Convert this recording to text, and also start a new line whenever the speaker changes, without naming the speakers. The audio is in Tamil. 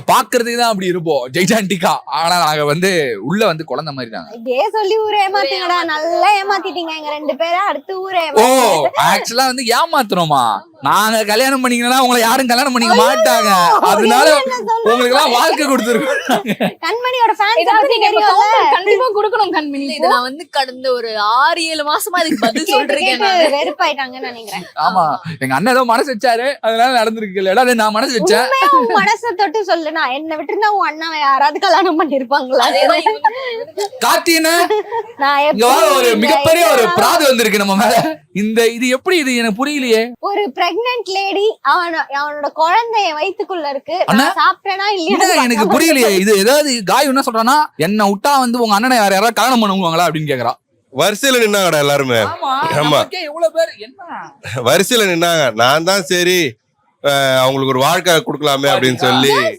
பாக்குறதுக்கு தான் அப்படி இருப்போம் ஜெய்ஜாண்டிக்கா. ஆனா நாங்க வந்து உள்ள வந்து குழந்தை மாதிரி தாங்க.
இதே சொல்லி ஊரை ஏமாத்துங்கடா. நல்லா ஏமாத்திட்டீங்க எங்க 2 பேரை. அடுத்து ஊரை
ஓ ஆக்சுவலா வந்து ஏமாத்துறோமா? நாங்க கல்யாணம் பண்ணிக்கணும்னா உங்களை யாரும் கல்யாணம் பண்ணிக்க மாட்டாங்க. அதனால உங்களுக்கு எல்லாம் வாழ்க்கை கொடுத்துருக்கோம்.
கண்மணியோட ஃபேன்ஸ்
கண்டிப்பா கொடுக்கணும் கண்மணி.
இத நான் வந்து கடந்த ஒரு 6-7 மாசமா இதுக்கு பதில் சொல்றேன்.
வெறுப்பாயிட்டாங்கன்னு நினைக்கிறேன்.
ஆமா எங்க அண்ணன் ஏதோ மனசு வச்சாரு, அதனால நடந்திருக்கு இல்லடா. நான் மனசு வச்சேன்.
உன் மனசை தொட்டு சொல்லுனா என்ன விட்டுருந்தா உன் அண்ணாவை யாராவது கல்யாணம் பண்ணிருப்பாங்களா?
கார்த்தினா
நான்
இங்க வா, ஒரு மிகப்பெரிய ஒரு பிராது வந்திருக்கு நம்ம மேல. இது எப்படி இது எனக்கு புரியலையே.
ஒரு பிரெக்னன்ட் லேடி அவனோட குழந்தைய வயித்துக்குள்ள இருக்கு.
அண்ணா,
நான் சாப்பிட்டேனா இல்லையா
என்ன எனக்கு புரியலையே. இது ஏதாவது காய் என்ன சொல்றானா, என்ன விட்டா வந்து உங்க அண்ணனை யாராவது கல்யாணம் பண்ணுவாங்களா அப்படின்னு கேக்குறா.
வரிசையில நின்னாங்கடா எல்லாருமே.
ஆமா எவ்வளவு பேர் என்ன
வரிசையில நின்னாங்க. நான் தான் சரி அவங்களுக்கு ஒரு வாழ்க்கை கொடுக்கலாமே அப்படின்னு சொல்லி